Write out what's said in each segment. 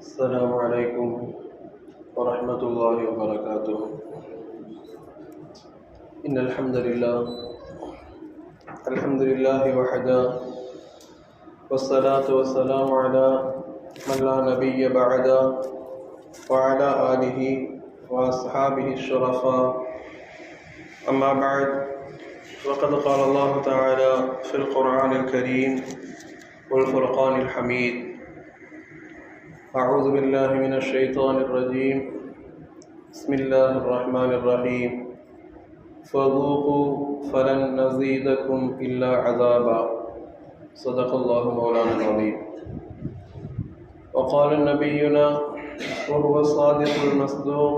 السلام عليكم ورحمة الله وبركاته. إن الحمد لله وحده، والصلاة والسلام على من لا نبي بعده وعلى آله وأصحابه الشرفاء. أما بعد، وقد قال الله تعالى في القرآن الكريم والفرقان الحميد: أعوذ بالله من الشيطان الرجيم، بسم الله الرحمن الرحيم، فذوقوا فلن نزيدكم إلا عذابا. صدق الله مولانا العظيم. وقال نبينا وهو الصادق المصدوق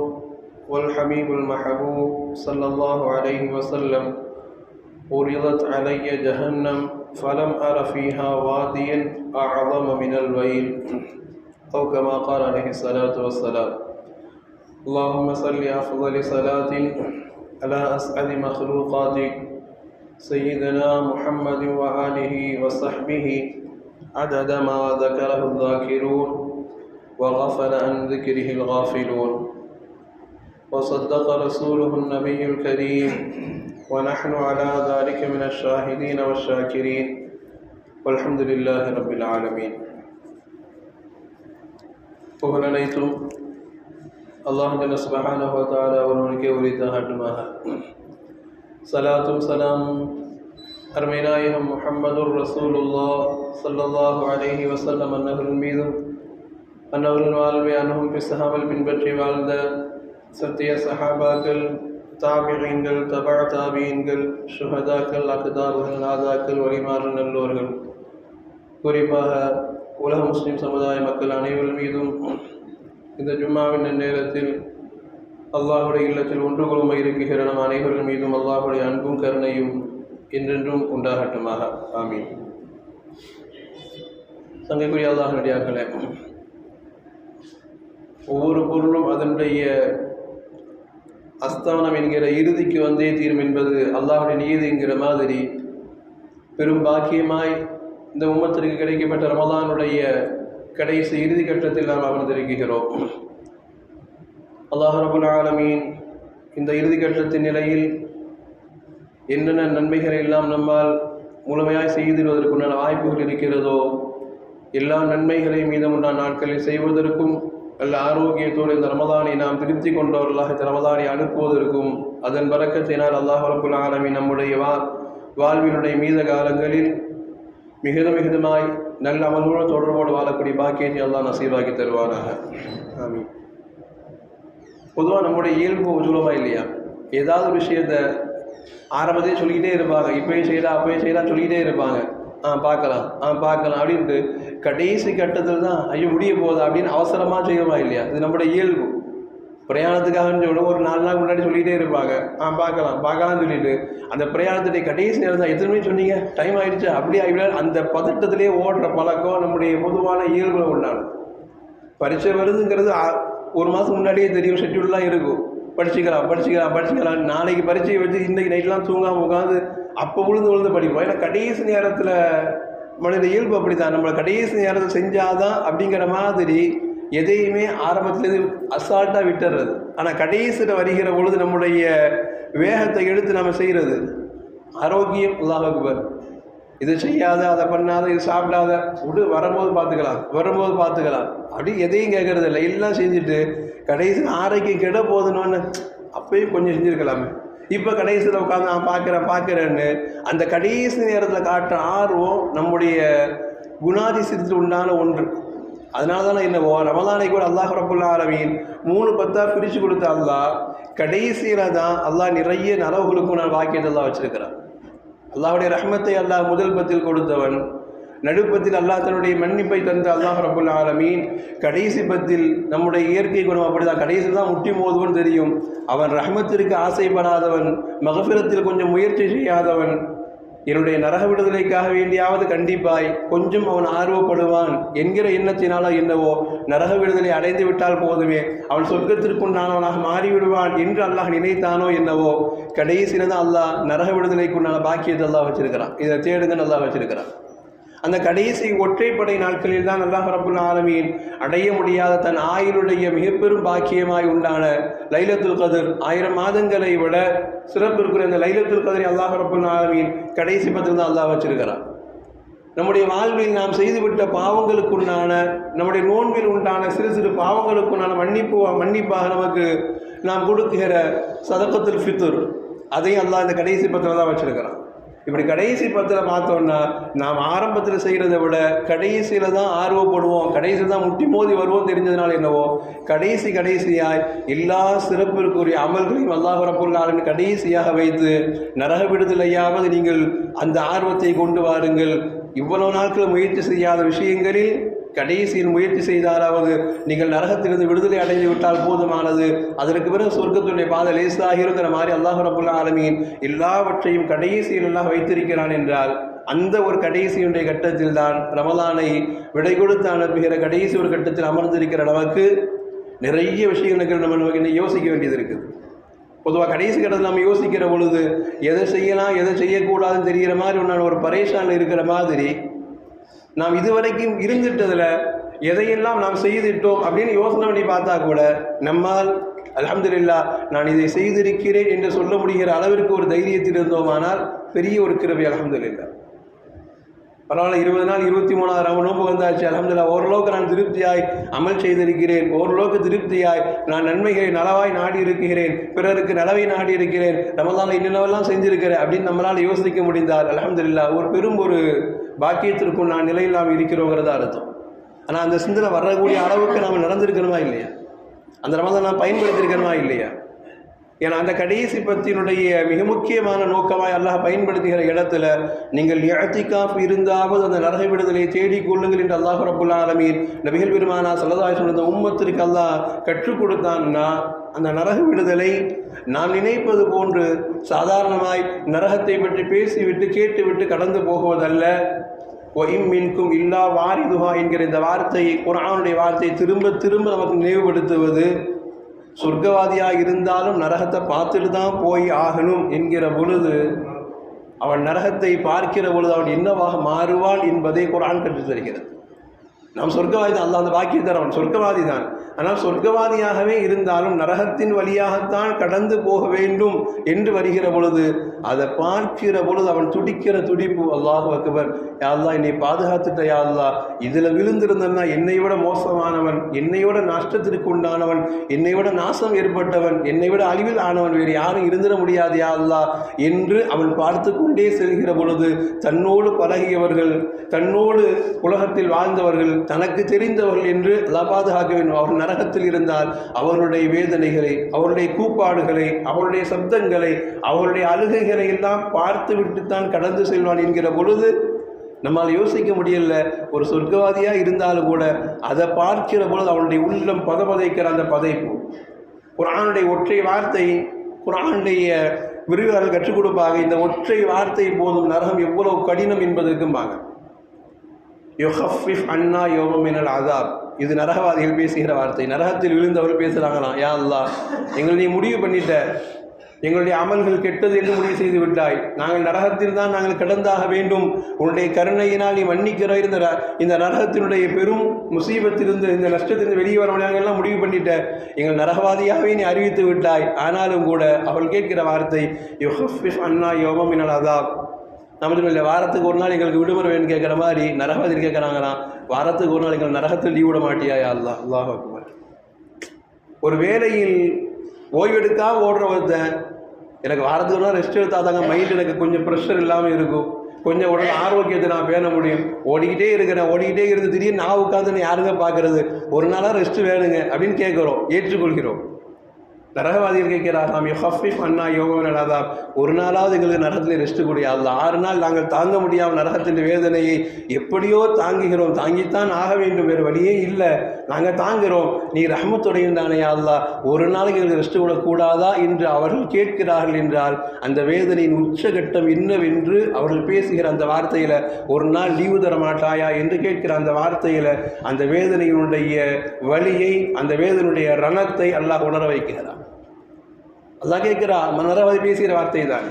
والحبيب المحبوب صلى الله عليه وسلم: عرضت علي جهنم فلم أر فيها واديا أعظم من الويل، أو كما قال عليه الصلاة والسلام. اللهم صل أفضل صلاة على أسعد مخلوقاتك سيدنا محمد وآله وصحبه عدد ما ذكره الذاكرون وغفل عن ذكره الغافلون. وصدق رسوله النبي الكريم، ونحن على ذلك من الشاهدين والشاكرين، والحمد لله رب العالمين. புகழனைத்தும் அல்லாஹ் ஜல்ல சுப்ஹானஹு வ தஆலா ஒருவனுக்கே உரித்தாகட்டுமாக. சலாத்தும் சலாமும் அருமை நாயகம் முஹம்மதுர் ரசூலுல்லாஹ் ஸல்லல்லாஹு அலைஹி வஸல்லம் அன்னவர்கள் மீதும், அன்னவர்கள் வாழ்வை அனுபவம் பிசகாமல் பின்பற்றி வாழ்ந்த சத்திய சஹாபாக்கள், தாபிஈன்கள், தபா தாபிஈன்கள், ஷுஹதாக்கள், அக்தார்கள், நாதாக்கள், வலிமார்கள், நல்லோர்கள், குறிப்பாக உலக முஸ்லிம் சமுதாய மக்கள் அனைவர்கள் மீதும் இந்த ஜும்மாவின் நேரத்தில் அல்லாஹுடைய இல்லத்தில் ஒன்று குழுமை இருக்குகிற நம் அனைவர்கள் மீதும் அல்லாஹுடைய அன்பும் கருணையும் என்றென்றும் உண்டாகட்டுமாக. ஆமீன். சங்கைக்குரிய அல்லாஹ்வுடையார்களே, ஒவ்வொரு பொருளும் அதனுடைய அஸ்தானம் என்கிற இறுதிக்கு வந்தே தீரும் என்பது அல்லாஹுடைய நியதி என்கிற மாதிரி பெரும் பாக்கியமாய் இந்த உம்மத்திற்கு கிடைக்கப்பட்ட ரமலானுடைய கடைசி இறுதி கட்டத்தில் நாம் அமர்ந்திருக்கிறோம். அல்லாஹ் ரப்புல் ஆலமீன் இந்த இறுதி கட்டத்தின் நிலையில் என்னென்ன நன்மைகளை எல்லாம் நம்மால் முழுமையாய் செய்திடுவதற்குண்டான வாய்ப்புகள் இருக்கிறதோ எல்லா நன்மைகளையும் மீதமுள்ள நாட்களில் செய்வதற்கும், நல்ல ஆரோக்கியத்தோடு இந்த ரமலானை நாம் திருப்தி கொண்டவர்களாக இந்த ரமலானை அனுப்புவதற்கும், அதன் பரக்கத்தினால் அல்லாஹ் ரப்புல் ஆலமீன் நம்முடைய வாழ்வினுடைய மீத காலங்களில் மிகுதமாய் நல்ல அமல்களோடு தொடர்போடு வாழக்கூடிய பாக்கியத்தை அல்லாஹ் நசீபாக்கி தருவானாக. ஆமீன். பொதுவாக நம்முடைய இயல்பு உஜுலமாக இல்லையா, ஏதாவது விஷயத்தை ஆரம்பத்தையே சொல்லிக்கிட்டே இருப்பாங்க, இப்போயும் செய்யலாம் அப்போயும் செய்யலாம் சொல்லிக்கிட்டே இருப்பாங்க. பார்க்கலாம் அப்படின்ட்டு கடைசி கட்டத்தில் தான் ஐயோ முடிய போகுதா அப்படின்னு அவசரமாக செய்வோமா இல்லையா. இது நம்முடைய இயல்பு. பிரயாணத்துக்காக சொல்ல ஒரு 4 நாள் முன்னாடி சொல்லிகிட்டே இருப்பாங்க, பார்க்கலாம்னு சொல்லிட்டு அந்த பிரயாணத்துடைய கடைசி நேரம் தான் எத்தனை மணி சொன்னீங்க, டைம் ஆகிடுச்சு, அப்படியே அந்த பதட்டத்திலே ஓடுற பழக்கம் நம்முடைய பொதுவான இயல்புல ஒன்றாണ്. பரீட்சை வருதுங்கிறது 1 மாதம் முன்னாடியே தெரியும், ஷெட்யூல்லாம் இருக்கும். படிச்சுக்கலாம் நாளைக்கு பரீட்சையை வச்சு இன்றைக்கி நைட்லாம் தூங்காமல் உட்காந்து அப்போ விழுந்து படிப்போம். ஏன்னா கடைசி நேரத்தில் மனித இயல்பு அப்படி தான், நம்மளை கடைசி நேரத்தில் செஞ்சாதான் அப்படிங்கிற மாதிரி எதையுமே ஆரம்பத்துலேருந்து அசால்ட்டாக விட்டுறது. ஆனால் கடைசியில் வருகிற பொழுது நம்முடைய வேகத்தை எடுத்து நம்ம செய்கிறது. ஆரோக்கியம் அல்லாஹ் அக்பர், இது செய்யாத, அதை பண்ணாத, இது சாப்பிடாத, வரும்போது பார்த்துக்கலாம் அப்படி எதையும் கேட்கறது இல்லை. எல்லாம் செஞ்சுட்டு கடைசியில் ஆரோக்கியம் கெட போதுன்னு அப்பயும் கொஞ்சம் செஞ்சுருக்கலாமே. இப்போ கடைசியில் உட்காந்து நான் பார்க்குறேன்னு அந்த கடைசி நேரத்தில் காட்டுற ஆர்வம் நம்முடைய குணாதிசயத்தில் உண்டான ஒன்று. அதனால தானே என்ன ரமலானை கூட அல்லாஹ் ரப்புல் ஆலமீன் 3 10 பிரித்து கொடுத்த அல்லாஹ் கடைசியில் தான் அல்லாஹ் நிறைய நலவுகளுக்கும் நான் வாக்கியத்தை அல்லாஹ் வச்சிருக்கிறான். அல்லாஹுடைய ரஹ்மத்தை அல்லாஹ் முதல் பத்தில் கொடுத்தவன், நடுப்பத்தில் அல்லாஹ் தன்னுடைய மன்னிப்பை தந்த அல்லாஹ் ரப்புல் ஆலமீன் கடைசி பத்தில் நம்முடைய இயற்கை குணம் அப்படிதான், கடைசியில் தான் முட்டி மோதுவன் தெரியும். அவன் ரஹ்மத்திற்கு ஆசைப்படாதவன், மகஃபிரத்தில் கொஞ்சம் முயற்சி செய்யாதவன், என்னுடைய நரக விடுதலைக்காக வேண்டியாவது கண்டிப்பாய் கொஞ்சம் அவன் ஆர்வப்படுவான் என்கிற எண்ணத்தினாலோ என்னவோ நரக விடுதலை அடைந்து விட்டால் போதுமே அவன் சொர்க்கத்திற்குண்டானவனாக மாறிவிடுவான் என்று அல்லாஹ் நினைத்தானோ என்னவோ கடைசியில் தான் அல்லாஹ் நரக விடுதலைக்குண்டான பாக்கியத்தை அல்லாஹ் வச்சிருக்கிறான். இதை தேடுங்கன்னு அல்லாஹ் வச்சிருக்கிறான். அந்த கடைசி ஒற்றைப்படை நாட்களில் தான் அல்லாஹ் ரப்புல் ஆலமீன் அடைய முடியாத தன் ஆயுளுடைய மிக பெரும் பாக்கியமாய் உண்டான லைலத்துல் கத்ர், 1000 மாதங்களை விட சிறப்பு இருக்கிற இந்த லைலத்துல் கத்ரை அல்லாஹ் ரப்புல் ஆலமீன் கடைசி 10 தான் அல்லாஹ் வச்சிருக்கிறான். நம்முடைய வாழ்வில் நாம் செய்துவிட்ட பாவங்களுக்குண்டான, நம்முடைய நோன்பில் உண்டான சிறு சிறு பாவங்களுக்குண்டான மன்னிப்பாக நமக்கு நாம் கொடுக்கிற சதகத்துல் ஃபித்ர், அதையும் அல்லாஹ் இந்த கடைசி 10 தான் வச்சிருக்கிறான். இப்படி கடைசி 10 பார்த்தோன்னா நாம் ஆரம்பத்தில் செய்கிறத விட கடைசியில் தான் ஆர்வப்படுவோம், கடைசியில் தான் முட்டி மோதி வருவோம். தெரிஞ்சதுனால என்னவோ கடைசியாய் எல்லா சிறப்பிற்குரிய அமல்களையும் அல்லாஹ் ரப்புல் ஆலமீன் கடைசியாக வைத்து நரக விடுதலையாவது நீங்கள் அந்த ஆர்வத்தை கொண்டு வாருங்கள். இவ்வளவு நாட்கள் முயற்சி செய்யாத விஷயங்களில் கடைசியில் முயற்சி செய்தாலாவது நீங்கள் நரகத்திலிருந்து விடுதலை அடைந்து விட்டால் போதுமானது, அதற்கு பிறகு சொர்க்கத்துடைய பாதை லேசாக இருக்கிற மாதிரி அல்லாஹ் ரப்புல் ஆலமீன் எல்லாவற்றையும் கடைசியில் எல்லாம் வைத்திருக்கிறான் என்றால், அந்த ஒரு கடைசியுடைய கட்டத்தில் தான் ரமலானை விடை கொடுத்து அனுப்புகிற கடைசி ஒரு கட்டத்தில் அமர்ந்திருக்கிற நமக்கு நிறைய விஷயங்களுக்கு நம்ம யோசிக்க வேண்டியது இருக்குது. பொதுவாக கடைசி கட்டத்தில் நம்ம யோசிக்கிற பொழுது எதை செய்யலாம் எதை செய்யக்கூடாதுன்னு தெரிகிற மாதிரி ஒன்றான ஒரு பரேஷானில் இருக்கிற மாதிரி நாம் இதுவரைக்கும் இருந்துட்டதில் எதையெல்லாம் நாம் செய்துட்டோம் அப்படின்னு யோசனை பண்ணி பார்த்தா கூட நம்மால் அல்ஹம்துலில்லாஹ் நான் இதை செய்திருக்கிறேன் என்று சொல்ல முடிகிற அளவிற்கு ஒரு தைரியத்தில் இருந்தோமானால் பெரிய ஒரு கிருபை அல்ஹம்துலில்லாஹ். பரவாயில்ல, 20 நாள் 23ஆம் நோன்பு வந்தாச்சு, அல்ஹம்துலில்லாஹ் ஓரளவுக்கு நான் திருப்தியாய் அமல் செய்திருக்கிறேன், ஓரளவுக்கு திருப்தியாய் நான் நன்மைகளை நலவாய் நாடி இருக்கிறேன், பிறருக்கு நலவை நாடி இருக்கிறேன், ரமலானில் இன்னெல்லாம் செஞ்சிருக்கிறேன் அப்படின்னு நம்மளால் யோசிக்க முடிந்தால் அல்ஹம்துலில்லாஹ் ஒரு பெரும் ஒரு பாக்கியத்திற்கும் நான் நிலையில் நாம் இருக்கிறோங்கிறத அர்த்தம். ஆனால் அந்த சிந்தனை வரக்கூடிய அளவுக்கு நாம் நடந்திருக்கணுமா இல்லையா, அந்த ரமலானை நாம் பயன்படுத்தியிருக்கணுமா இல்லையா? ஏன்னா அந்த கடைசி 10 மிக முக்கியமான நோக்கமாய் அல்லாஹ் பயன்படுத்துகிற இடத்துல நீங்கள் இஅ்திகாஃப் இருந்தாவது அந்த நரக விடுதலை தேடிக் கொள்ளுங்கள் என்று அல்லாஹ் ரப்புல் ஆலமீன் நபிகள் பெருமானார் ஸல்லல்லாஹு அலைஹி வஸல்லம் உம்மத்திற்கு அல்லாஹ் கற்றுக் கொடுத்தான்னா, அந்த நரக விடுதலை நாம் நினைப்பது போன்று சாதாரணமாய் நரகத்தை பற்றி பேசிவிட்டு கேட்டுவிட்டு கடந்து போகுவதல்ல. வஇம் மின்கும் இல்லா வாரிதுஹா என்கிற இந்த வார்த்தை, குர்ஆனுடைய வார்த்தை திரும்ப திரும்ப நமக்கு நினைவுபடுத்துவது, சொர்க்கவாதியாக இருந்தாலும் நரகத்தை பார்த்துட்டு தான் போய் ஆகணும் என்கிற பொழுது அவன் நரகத்தை பார்க்கிற பொழுது அவன் என்னவாக மாறுவான் என்பதை குர்ஆன் கற்றுத் தருகிறது. நாம் சொர்க்கவாதி தான், அல்லாஹ் அந்த பாக்கியத்தை தரவன் சொர்க்கவாதி தான். ஆனால் சொர்க்கவாதியாகவே இருந்தாலும் நரகத்தின் வழியாகத்தான் கடந்து போக வேண்டும் என்று வருகிற பொழுது அதை பார்க்கிற பொழுது அவன் துடிக்கிற துடிப்பு, அல்லாஹு அக்பர், யா அல்லாஹ் என்னை பாதுகாத்துட்ட, யா அல்லாஹ் இதில் விழுந்திருந்தன்னா என்னை விட மோசமானவன், என்னை விட நஷ்டத்திற்கு உண்டானவன், என்னை விட நாசம் ஏற்பட்டவன், என்னை விட அழிவில் ஆனவன் வேறு யாரும் இருந்திட முடியாது யா அல்லாஹ் என்று அவன் பார்த்து கொண்டே செல்கிற பொழுது தன்னோடு பழகியவர்கள், தன்னோடு உலகத்தில் வாழ்ந்தவர்கள், தனக்கு தெரிந்தவர்கள் என்று அல்லாஹ் பாதுகாக்க வேண்டும். அவர் நரகத்தில் இருந்தால் அவர்களுடைய வேதனைகளை, அவருடைய கூப்பாடுகளை, அவருடைய சப்தங்களை, அவருடைய அழுகைகளை எல்லாம் பார்த்து விட்டுத்தான் கடந்து செல்வான் என்கிற பொழுது நம்மால் யோசிக்க முடியல. ஒரு சொர்க்கவாதியாக இருந்தாலும் கூட அதை பார்க்கிற பொழுது அவனுடைய உள்ளம் பதபதைக்கிற அந்த பதைப்பு. குர்ஆனுடைய ஒற்றை வார்த்தை, குர்ஆனுடைய விரிவாளர்கள் கற்றுக் கொடுப்பாங்க, இந்த ஒற்றை வார்த்தை போதும் நரகம் எவ்வளவு கடினம் என்பதற்கும்பாங்க. யுஹஃபிஃப் அன்னா யௌமன் மினல் அஸாப், இது நரகவாதிகள் பேசுகிற வார்த்தை. நரகத்தில் விழுந்தவர்கள் பேசுகிறாங்களாம், யா அல்லாஹ் எங்களை நீ முடிவு பண்ணிட்ட, எங்களுடைய அமல்கள் கெட்டது என்று முடிவு செய்து விட்டாய், நாங்கள் நரகத்தில் தான் நாங்கள் கடந்தாக வேண்டும், உன்னுடைய கருணையினால் நீ மன்னிக்கிற இந்த நரகத்தினுடைய பெரும் முசீபத்திலிருந்து, இந்த நஷ்டத்திலிருந்து வெளியே வர நாங்கள்லாம் முடிவு பண்ணிட்ட, எங்கள் நரகவாதியாகவே நீ அறிவித்து விட்டாய். ஆனாலும் கூட அவள் கேட்கிற வார்த்தை யுஹஃபிஃப் அன்னா யௌமன் மினல் அஸாப். நம்மளுக்கு இல்லை வாரத்துக்கு ஒரு நாள் எங்களுக்கு விடுமுறை வேணும்னு கேட்குற மாதிரி நரகவாதிகள் கேட்குறாங்களாம், வாரத்துக்கு ஒரு நாள் எங்கள் நரகத்தில் லீவ் விட மாட்டியா யா அல்லாஹ். அல்லாஹ் அக்பர். ஒரு வேலையில் ஓய்வெடுக்காம ஓடுற ஒருத்தன் எனக்கு வாரத்துக்கு ஒரு நாள் ரெஸ்ட் எடுத்தால் தாங்க மைண்ட் எனக்கு கொஞ்சம் ப்ரெஷர் இல்லாமல் இருக்கும், கொஞ்சம் உடல் ஆரோக்கியத்தை நான் பேண முடியும், ஓடிக்கிட்டே இருக்கிறேன், ஓடிக்கிட்டே இருந்து திடீர்னு நான் உட்காந்து யாருங்க பார்க்குறது, ஒரு நாளாக ரெஸ்ட் வேணுங்க அப்படின்னு கேட்குறோம், ஏற்றுக்கொள்கிறோம். நரகவாதிகள் கேட்கிறாராம், யுஹஃபிஃப் அன்னா யௌமன் மினல் அஸாப், ஒரு நாளாவது எங்களுக்கு நரகத்தில் ரெஸ்ட் கூடிய அல்லாஹ். 6 நாள் நாங்கள் தாங்க முடியாமல் நரகத்தின் வேதனையை எப்படியோ தாங்குகிறோம், தாங்கித்தான் ஆக வேண்டும், வேறு வழியே இல்லை, நாங்கள் தாங்குகிறோம், நீ ரஹ்மத்துடையும் தானே அல்லாஹ், ஒரு நாளைக்கு எங்களுக்கு ரெஸ்ட் விடக்கூடாதா என்று அவர்கள் கேட்கிறார்கள் என்றால் அந்த வேதனையின் உச்சகட்டம் என்னவென்று அவர்கள் பேசுகிற அந்த வார்த்தையில், ஒரு நாள் லீவு தர மாட்டாயா என்று கேட்கிற அந்த வார்த்தையில் அந்த வேதனையினுடைய வலியை, அந்த வேதனையுடைய ரணத்தை அல்லாஹ் உணர வைக்கிறான். அல்லாஹ் கேட்கிறா, நரகவாதி பேசுகிற வார்த்தை தான்.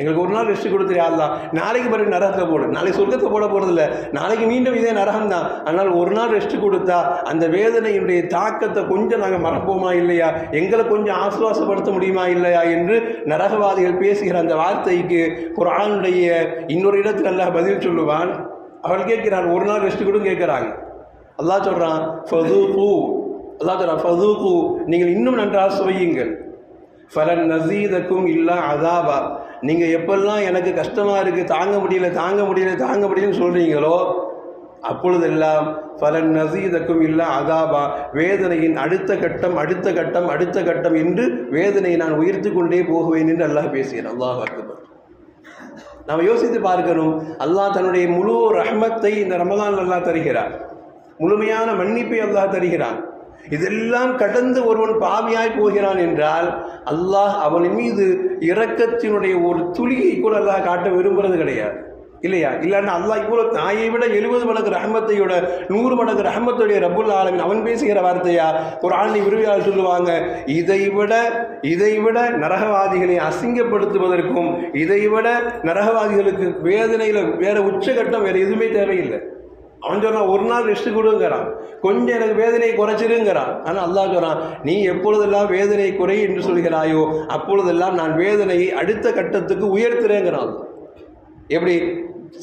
எங்களுக்கு ஒரு நாள் ரெஸ்ட் கொடுத்துரு அல்லா, நாளைக்கு பிறகு நரகத்தை போடு. நாளைக்கு சொர்க்கத்தை போட போகிறதில்ல, நாளைக்கு மீண்டும் இதே நரகம் தான். ஆனால் ஒரு நாள் ரெஸ்ட் கொடுத்தா அந்த வேதனையினுடைய தாக்கத்தை கொஞ்சம் நாங்கள் மறப்போமா இல்லையா, எங்களை கொஞ்சம் ஆசுவாசப்படுத்த முடியுமா இல்லையா என்று நரகவாதிகள் பேசுகிற அந்த வார்த்தைக்கு குர்ஆனுடைய இன்னொரு இடத்துல அல்லாஹ் பதில் சொல்லுவான். அவள் கேட்கிறான், ஒரு நாள் ரெஸ்ட் கொடுன்னு கேட்குறாங்க. அல்லாஹ் சொல்கிறான் ஃபதூகு, அல்லாஹ் சொல்கிறான் ஃபதூகு, நீங்கள் இன்னும் நன்றாக சுவையுங்கள். ஃபலன் நஸீதக்கும் இல்லா அதாபா, நீங்கள் எப்பெல்லாம் எனக்கு கஷ்டமாக இருக்குது, தாங்க முடியலன்னு சொல்கிறீங்களோ அப்பொழுதெல்லாம் ஃபலன் நஸீதக்கும் இல்லா அதாபா, வேதனையின் அடுத்த கட்டம் என்று வேதனையை நான் உயர்த்தி கொண்டே போகுவேன் என்று அல்லாஹ் பேசுகிறேன். அல்லாஹ் அக்பர். நாம் யோசித்து பார்க்கணும், அல்லாஹ் தன்னுடைய முழு ரஹ்மத்தை இந்த ரமலான் அல்லாஹ் தருகிறார், முழுமையான மன்னிப்பை அல்லாஹ் தருகிறான். இதெல்லாம் கடந்து ஒருவன் பாவியாய் போகிறான் என்றால் அல்லாஹ் அவன் மீது இரக்கத்தினுடைய ஒரு துளியை கூட அல்லாஹ் காட்ட விரும்புறது கிடையாது, இல்லையா? இல்லைன்னா அல்லாஹ் இவ்வளோ தாயை விட 70 மடங்கு ரஹமத்தையோட 100 மடங்கு ரஹமத்துடைய ரப்புல் ஆலமீன் அவன் பேசுகிற வார்த்தையா? குர்ஆனை விரும்பியால் சொல்லுவாங்க, இதைவிட நரகவாதிகளை அசிங்கப்படுத்துவதற்கும் இதைவிட நரகவாதிகளுக்கு வேதனையில் வேற உச்சகட்டம் வேற எதுவுமே தேவையில்லை. அவன் சொல்றான், ஒரு நாள் ரெஸ்ட் கொடுங்கிறான், கொஞ்சம் எனக்கு வேதனையை குறைச்சிருங்கிறான். ஆனால் அல்லாஹ் சொல்றான், நீ எப்பொழுதெல்லாம் வேதனை குறை என்று சொல்கிறாயோ அப்பொழுதெல்லாம் நான் வேதனையை அடுத்த கட்டத்துக்கு உயர்த்துறேங்கிறான். எப்படி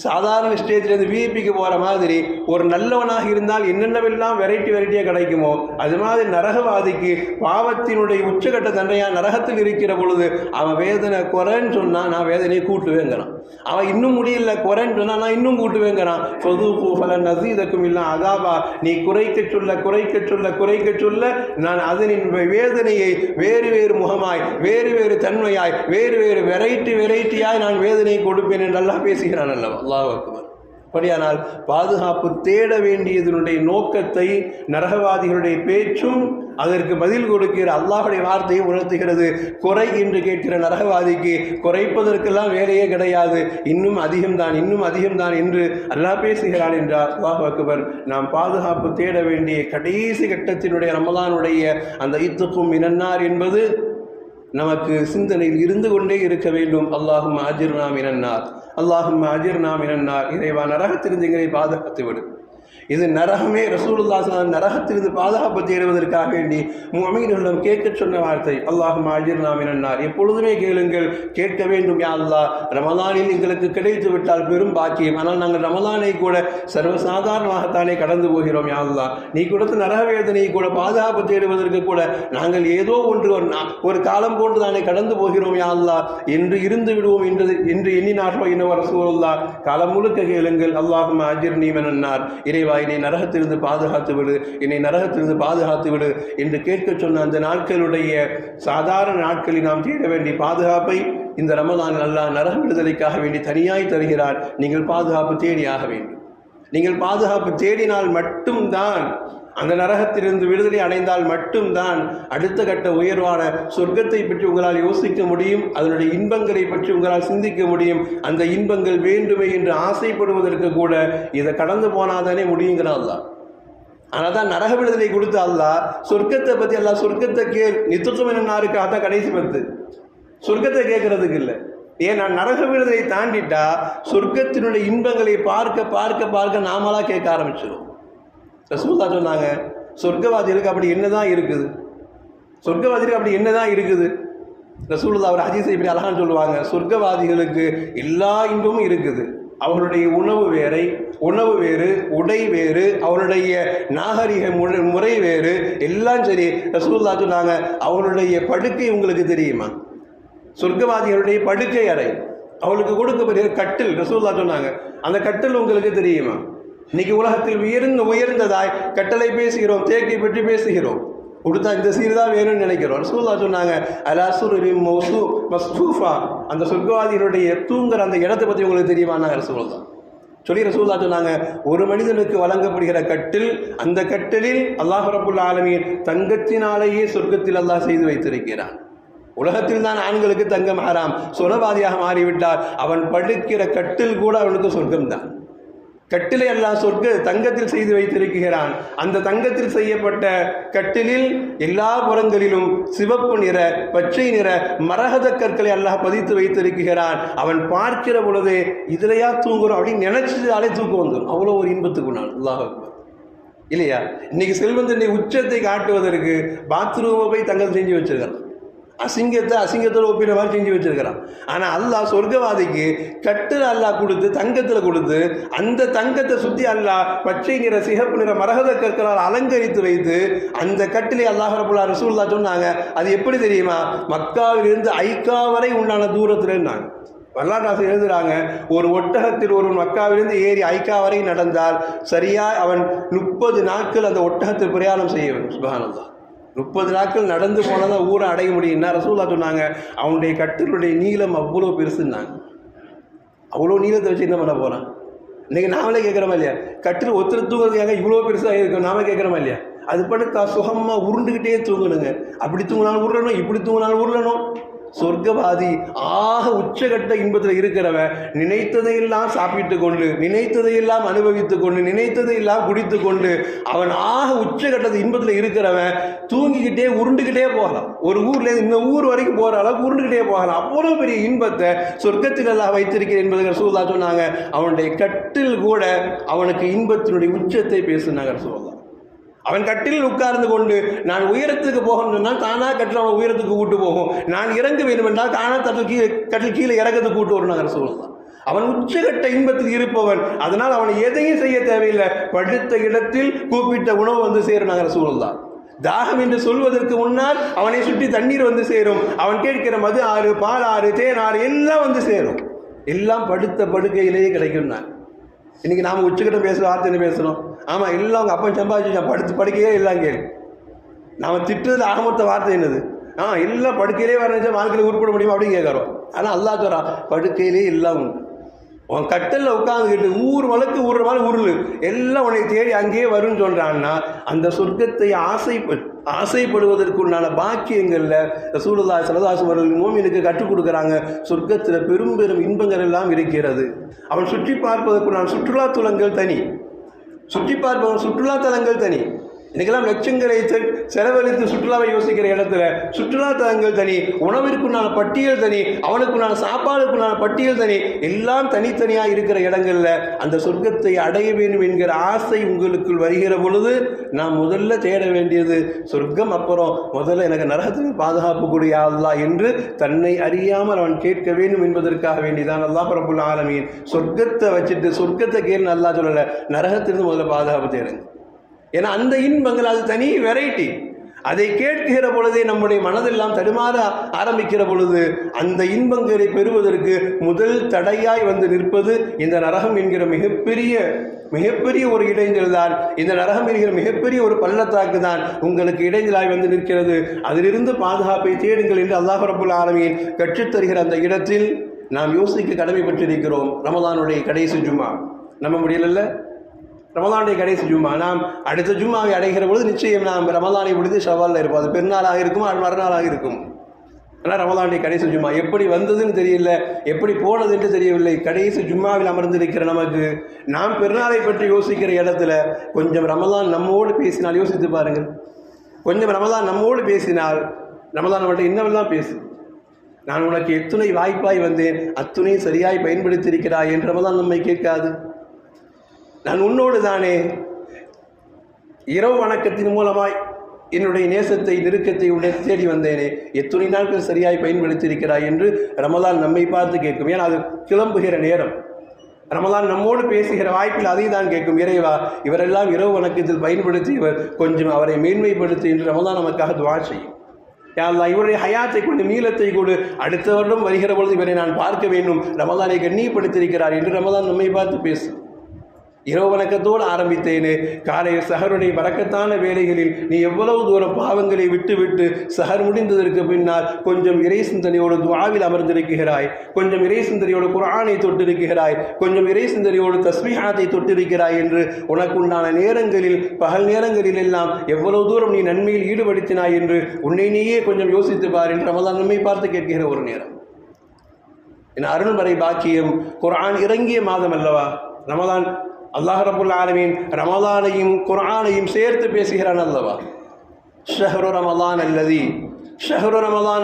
சாதாரண ஸ்டேஜ்லேருந்து விஐபிக்கு போகிற மாதிரி ஒரு நல்லவனாக இருந்தால் என்னென்னவெல்லாம் வெரைட்டியாக கிடைக்குமோ அது மாதிரி நரகவாதிக்கு பாவத்தினுடைய உச்சகட்ட தண்டையாக நரகத்தில் இருக்கிற பொழுது அவன் வேதனை குறைன்னு சொன்னால் நான் வேதனையை கூட்டுவேங்கிறான். அவன் இன்னும் முடியல குறைன்னு சொன்னால் நான் இன்னும் கூட்டுவேங்கிறான். ஃபதூகு ஃபலன் நஸீதக்கும் இல்லா அதாபா, நீ குறைக்க சொல்ல நான் அதனின் வேதனையை வேறு முகமாய் வேறு தன்மையாய் வேறு வெரைட்டியாய் நான் வேதனையை கொடுப்பேன் என்று அல்லாஹ் பேசுகிறான் அல்லவா. அல்லாஹ் அக்பர். அப்படியானால் பாதுகாப்பு தேட வேண்டியதனுடைய நோக்கத்தை நரகவாதிகளுடைய பேச்சும் அதற்கு பதில் கொடுக்கிற அல்லாஹுடைய வார்த்தையை உணர்த்துகிறது. குறை என்று கேட்கிற நரகவாதிக்கு குறைப்பதற்கெல்லாம் வேலையே கிடையாது, இன்னும் அதிகம்தான் என்று அல்லாஹ் பேசுகிறான் என்றார். அல்லாஹ் அக்பர். நாம் பாதுகாப்பு தேட வேண்டிய கடைசி கட்டத்தினுடைய ரமலானுடைய அந்த இத்துக்கும் மினன்னார் என்பது நமக்கு சிந்தனையில் இருந்து கொண்டே இருக்க வேண்டும். அல்லாஹும்ம அஜிர்னா மினன்னார். இறைவா, நரகத்திலிருந்து எங்களை பாதுகாத்து விடு. இது நரகமே. ரசூலுல்லாஹி ஸல்லல்லாஹு அலைஹி வஸல்லம் நரகத்திலிருந்து பாதுகாப்பு தேடுவதற்காக வேண்டி முஃமின்களிடம் கேட்க சொன்ன வார்த்தை அல்லாஹும்ம அஜிர்னா மினன்னார். எப்பொழுதுமே கேளுங்கள், கேட்க வேண்டும். யா அல்லாஹ், ரமலானில் எங்களுக்கு கிடைத்து விட்டால் பெரும் பாக்கியம், ஆனால் நாங்கள் ரமலானை கூட சர்வசாதாரணமாகத்தானே கடந்து போகிறோம். யா அல்லாஹ், நீ கொடுத்த நரக வேதனையை கூட பாதுகாப்பு தேடுவதற்கு கூட நாங்கள் ஏதோ ஒரு காலம் போன்று தானே கடந்து போகிறோம். யா அல்லாஹ், என்று இருந்து விடுவோம் என்று எண்ணினார்களோ என்னவோ ரசூலுல்லாஹ். காலம் முழுக்க கேளுங்கள், அல்லாஹும்ம அஜிர்னி மினன்னார். இறைவா, என்னை நரகத்திலிருந்து பாதுகாத்து விடு என்று கேட்க சொன்ன அந்த நாட்களுடைய சாதாரண நாட்களில் நாம் தேட வேண்டிய பாதுகாப்பை இந்த ரமலான் அல்லாஹ் நரக விடுதலைக்காக வேண்டி தனியாய் தருகிறார். நீங்கள் பாதுகாப்பு தேடியாக வேண்டும். நீங்கள் பாதுகாப்பு தேடினால் மட்டும்தான், அந்த நரகத்திலிருந்து விடுதலை அடைந்தால் மட்டும்தான் அடுத்த கட்ட உயர்வான சொர்க்கத்தை பற்றி உங்களால் யோசிக்க முடியும், அதனுடைய இன்பங்களை பற்றி உங்களால் சிந்திக்க முடியும். அந்த இன்பங்கள் வேண்டுமே என்று ஆசைப்படுவதற்கு கூட இதை கடந்து போனாதானே முடியுங்கிறான் அல்லாஹ். ஆனால் தான் நரக விடுதலை கொடுத்த அல்லாஹ் சொர்க்கத்தை பற்றி அல்லாஹ் சொர்க்கத்தை நித்துக்கும் என்னாருக்காக தான் கடைசி பத்து, சொர்க்கத்தை கேட்கறதுக்கு இல்லை. ஏன் நான் நரக விடுதலை தாண்டிட்டா சொர்க்கத்தினுடைய இன்பங்களை பார்க்க நாமளாக கேட்க ஆரம்பிச்சிடும். ரசூலுல்லாஹ் சொன்னாங்க, சொர்க்கவாதிகளுக்கு அப்படி என்னதான் இருக்குது? ரசூலுல்லாஹ் ஒரு ஹதீஸை இப்படி அழகான்னு சொல்லுவாங்க, சொர்க்கவாதிகளுக்கு எல்லா இன்பமும் இருக்குது. அவர்களுடைய உணவு வேறு, உடை வேறு, அவருடைய நாகரிக முறை வேறு, எல்லாம் சரி. ரசூலுல்லாஹ் சொன்னாங்க, அவருடைய படுக்கை உங்களுக்கு தெரியுமா? சொர்க்கவாதிகளுடைய படுக்கை அறை, அவளுக்கு கொடுக்கப்படுகிற கட்டில், ரசூலுல்லாஹ் சொன்னாங்க, அந்த கட்டில் உங்களுக்கு தெரியுமா? இன்னைக்கு உலகத்தில் உயர்ந்ததாய் கட்டளை பேசுகிறோம், தேக்கை பற்றி பேசுகிறோம், கொடுத்தா இந்த சீர் தான் வேணும்னு நினைக்கிறோம். ரசூலுல்லாஹ் சொன்னாங்க, அலா சுருரின் மஸ்ஃபூஃபா, அந்த சொர்க்கவாதிகளுடைய தூங்குற அந்த இடத்தை பற்றி உங்களுக்கு தெரியுமானாங்க ரசூலுல்லாஹ். ரசூலுல்லாஹ் சொன்னாங்க, ஒரு மனிதனுக்கு வழங்கப்படுகிற கட்டில், அந்த கட்டிலில் அல்லாஹ் ரப்புல் ஆலமீன் தங்கத்தினாலேயே சொர்க்கத்தில் அல்லாஹ் செய்து வைத்திருக்கிறான். உலகத்தில் தான் ஆண்களுக்கு தங்கம் ஹராம், சொர்க்கவாதியாக மாறிவிட்டால் அவன் படுக்கிற கட்டில் கூட அவனுக்கு சொர்க்கம்தான். கட்டிலை அல்லாஹ் தங்கத்தில் செய்து வைத்திருக்கிறான். அந்த தங்கத்தில் செய்யப்பட்ட கட்டிலில் எல்லா புறங்களிலும் சிவப்பு நிற, பச்சை நிற மரகத கற்களை அல்லாஹ் பதித்து வைத்திருக்கிறான். அவன் பார்க்கிற பொழுதே இதுலையா தூங்குறோம் அப்படின்னு நினைச்சதாலே தூக்கம் வந்துடும். அவ்வளோ ஒரு இன்பத்துக்கு நான் அல்லாஹ் இல்லையா? இன்னைக்கு செல்வந்தனை உச்சத்தை காட்டுவதற்கு பாத்ரூமை போய் தங்கத்தில் செஞ்சு வச்சிருக்கிறான். அசிங்கத்தோட ஒப்பின மாதிரி செஞ்சு வச்சிருக்கிறான். ஆனால் அல்லாஹ் சொர்க்கவாதிக்கு கட்டில் அல்லாஹ் கொடுத்து தங்கத்தில் கொடுத்து அந்த தங்கத்தை சுற்றி அல்லாஹ் பச்சை நிற சிகப்பு நிற மரகத கற்களால் அலங்கரித்து வைத்து அந்த கட்டிலை அல்லாஹ் ரபுல்லா ரசூலுல்லாஹ் சொன்னாங்க. அது எப்படி தெரியுமா? மக்காவிலிருந்து ஐக்கா வரை உண்டான தூரத்தில் இருந்தாங்க. வரலாற்று எழுதுறாங்க, ஒரு ஒட்டகத்தில் ஒரு மக்காவிலிருந்து ஏறி ஐக்கா வரை நடந்தால் சரியா அவன் 30 நாட்கள் அந்த ஒட்டகத்தில் பிரயாணம் செய்ய வேண்டும். சுப்ஹானல்லாஹ், 30 நாட்கள் நடந்து போனால் தான் ஊரை அடைய முடியும்னா ரசூலுல்லாஹ் சொன்னாங்க. அவனுடைய கட்டிலுடைய நீளம் அவ்வளோ பெருசுன்னாங்க. அவ்வளோ நீளத்தை வச்சு என்ன பண்ண போகிறான்? இன்றைக்கி நாமளே கேட்குறோமா இல்லையா? கட்டில் ஒருத்தர் தூங்குறதுக்காக இவ்வளோ பெருசாக இருக்கும். நாம கேட்குறோமா இல்லையா? அது படுத்தா சுகமாக உருண்டுக்கிட்டே தூங்கணுங்க. அப்படி தூங்கினாலும் உருளணும், இப்படி தூங்கினாலும் உருளணும். சொர்க்கவாதி ஆக உச்சகட்ட இன்பத்தில் இருக்கிறவன் நினைத்ததையெல்லாம் சாப்பிட்டு கொண்டு, நினைத்ததையெல்லாம் அனுபவித்து கொண்டு, நினைத்ததையெல்லாம் குடித்து கொண்டு அவன் ஆக உச்சகட்டத்து இன்பத்தில் இருக்கிறவன் தூங்கிக்கிட்டே உருண்டுக்கிட்டே போகலாம். ஒரு ஊர்ல இந்த ஊர் வரைக்கும் போகிற அளவுக்கு உருண்டுக்கிட்டே போகலாம். அவ்வளோ பெரிய இன்பத்தை சொர்க்கத்தில் எல்லாம் வைத்திருக்கிறேன் என்பதை ரசூலுல்லாஹ் சொன்னாங்க. அவனுடைய கட்டில் கூட அவனுக்கு இன்பத்தினுடைய உச்சத்தை பேசுனாங்க ரசூலுல்லாஹ். அவன் கட்டில் உட்கார்ந்து கொண்டு நான் உயரத்துக்கு போகணும்னு சொன்னால் தானாக கட்டில் அவன் உயரத்துக்கு கூட்டு போகும். நான் இறங்க வேண்டும் என்றால் தானாக கட்டில் கீழே இறக்கத்துக்கு கூட்டு வரும் நகர் சொல்லலாம். அவன் உச்சகட்ட இன்பத்தில் இருப்பவன். அதனால் அவனை எதையும் செய்ய தேவையில்லை. படுத்த இடத்தில் கூப்பிட்ட உணவு வந்து சேரும் நகர் சூழல்தான். தாகம் என்று சொல்வதற்கு முன்னால் அவனை சுற்றி தண்ணீர் வந்து சேரும். அவன் கேட்கிற மது ஆறு, பால் ஆறு, தேன் ஆறு எல்லாம் வந்து சேரும். எல்லாம் படுத்த படுக்கையிலேயே கிடைக்கும். நான் இன்னைக்கு நாம் உச்சக்கிட்ட பேசுகிற வார்த்தை பேசணும். ஆமாம், எல்லாம் அவங்க அப்பன் சம்பாதிச்சு படுத்து படுக்கையே எல்லாம் கேள்வி. நாம் திட்டுறதுல ஆகமொத்த வார்த்தை என்னது? எல்லாம் படுக்கையிலே வரணுச்சா வாழ்க்கையில் உருப்பட முடியுமா அப்படின்னு கேட்குறோம். ஆனால் அல்லாஹ் சொல்றா படுக்கையிலே எல்லாம் உண்டு. உன் கட்டலில் உட்காந்துக்கிட்டு ஊர் வழக்கு ஊர் மாதிரி உருள் எல்லாம் உன்னை தேடி அங்கேயே வரும்னு சொல்கிறான்னா அந்த சொர்க்கத்தை ஆசைப்படுவதற்குண்டான பாக்கியங்களில் ரசூலுல்லாஹி ஸல்லல்லாஹு அலைஹி வஸல்லம் மூமினுக்கு கற்றுக் கொடுக்குறாங்க. சொர்க்கத்தில் பெரும் பெரும் இன்பங்கள் எல்லாம் இருக்கிறது. அவன் சுற்றி பார்ப்பதற்குண்டான சுற்றுலாத்தலங்கள் தனி, சுற்றி பார்ப்பவன் சுற்றுலாத்தலங்கள் தனி. இன்றைக்கெல்லாம் லட்சங்களை செலவழித்து சுற்றுலாவை யோசிக்கிற இடத்துல சுற்றுலாத்தலங்கள் தனி, உணவிற்குண்டான பட்டியல் தனி, அவனுக்குண்டான சாப்பாடுக்குண்டான பட்டியல் தனி, எல்லாம் தனித்தனியாக இருக்கிற இடங்களில் அந்த சொர்க்கத்தை அடைய வேண்டும் என்கிற ஆசை உங்களுக்குள் வருகிற பொழுது நாம் முதல்ல தேட வேண்டியது சொர்க்கம். அப்புறம் முதல்ல எனக்கு நரகத்துக்கு பாதுகாப்பு கூடிய அல்லாஹ் என்று தன்னை அறியாமல் அவன் கேட்க வேண்டும் என்பதற்காக வேண்டிதான் அல்லாஹ் ரப்புல் ஆலமீன் சொர்க்கத்தை வச்சுட்டு சொர்க்கத்தை கேள்னு அல்லாஹ் சொல்லலை, நரகத்திலிருந்து முதல்ல பாதுகாப்பு தேடுங்க. ஏன்னா அந்த இன்பங்கள் அது தனி வெரைட்டி. அதை கேட்கிற பொழுதே நம்முடைய மனதெல்லாம் தடுமாற ஆரம்பிக்கிற பொழுது அந்த இன்பங்களை பெறுவதற்கு முதல் தடையாய் வந்து நிற்பது இந்த நரகம் என்கிற மிகப்பெரிய ஒரு இடைஞ்சல் தான். இந்த நரகம் என்கிற மிகப்பெரிய ஒரு பள்ளத்தாக்கு தான் உங்களுக்கு இடைஞ்சலாய் வந்து நிற்கிறது. அதிலிருந்து பாதுகாப்பை தேடுங்கள் என்று அல்லாஹ் ரப்புல் ஆலமீன் கற்றுத்தருகிற அந்த இடத்தில் நாம் யோசிக்க கடமைப்பட்டிருக்கிறோம். ரமலானுடைய கடைசி ஜும்மா நம்ம முடியல, ரமலானுடைய கடைசி ஜும்மா. நாம் அடுத்த ஜும்மாவை அடைகிற பொழுது நிச்சயம் நாம் ரமலானை முடித்து ஷவாலில் இருப்போம். அது பெருநாளாக இருக்கும், அது மறுநாளாக இருக்கும். ஆனால் ரமலானுடைய கடைசி ஜும்மா எப்படி வந்ததுன்னு தெரியல, எப்படி போனது என்று தெரியவில்லை. கடைசி ஜும்மாவில் அமர்ந்திருக்கிற நமக்கு நாம் பெருநாளை பற்றி யோசிக்கிற இடத்துல கொஞ்சம் ரமலான் நம்மோடு பேசினால் யோசித்து பாருங்கள். கொஞ்சம் ரமலான் நம்மோடு பேசினால் ரமலான் மட்டும் இன்னமெல்லாம் பேசு. நான் உனக்கு எத்துணை வாய்ப்பாய் வந்தேன், அத்துணை சரியாய் பயன்படுத்தியிருக்கிறாய் என்று ரமலான் நம்மை கேட்காது. நான் உன்னோடு தானே இரவு வணக்கத்தின் மூலமாய் என்னுடைய நேசத்தை நெருக்கத்தை உன்னை தேடி வந்தேனே, எத்துணை நாட்கள் சரியாய் பயன்படுத்தியிருக்கிறாய் என்று ரமலான் நம்மை பார்த்து கேட்கும். ஏன்னா அது கிளம்புகிற நேரம். ரமலான் நம்மோடு பேசுகிற வாய்ப்பில் அதை தான் கேட்கும். இறைவா, இவரெல்லாம் இரவு வணக்கத்தில் பயன்படுத்தியவர், கொஞ்சம் அவரை மேன்மைப்படுத்தி என்று ரமலான் நமக்காக துஆ செய்யும். யா அல்லாஹ், இவருடைய ஹயாத்தை கொண்டு நீளத்தை கொடு, அடுத்த வருடம் வருகிற பொழுது இவரை நான் பார்க்க வேண்டும், ரமலானை கண்ணியப்படுத்தியிருக்கிறார் என்று ரமலான் நம்மை பார்த்து பேசும். இரவு வணக்கத்தோடு ஆரம்பித்தேனே, காலை சஹருடைய பரக்கத்தான வேலைகளில் நீ எவ்வளவு தூரம் பாவங்களை விட்டு சஹர் முடிந்ததற்கு பின்னால் கொஞ்சம் இறை சிந்தனையோடு துஆவில் அமர்ந்திருக்கிறாய், கொஞ்சம் இறை சிந்தனையோடு குர்ஆனை தொட்டிருக்கிறாய், கொஞ்சம் இறை சிந்தனையோடு தஸ்பீஹாத்தை தொட்டிருக்கிறாய் என்று உனக்குண்டான நேரங்களில் பகல் நேரங்களில் எல்லாம் எவ்வளவு தூரம் நீ நன்மையில் ஈடுபடுத்தினாய் என்று உன்னை நீயே கொஞ்சம் யோசித்து பார் என்று ரமலான் நம்மை பார்த்து கேட்கிற ஒரு நேரம். என் அருள்மறை பாக்கியம் குர்ஆன் இறங்கிய மாதம் அல்லவா ரமலான்? அல்லாஹ் ரப்புல் ஆலமீன் ரமலானையும் குர்ஆனையும் சேர்த்து பேசுகிறான் அல்லவா. ஷஹ்ரு ரமலான்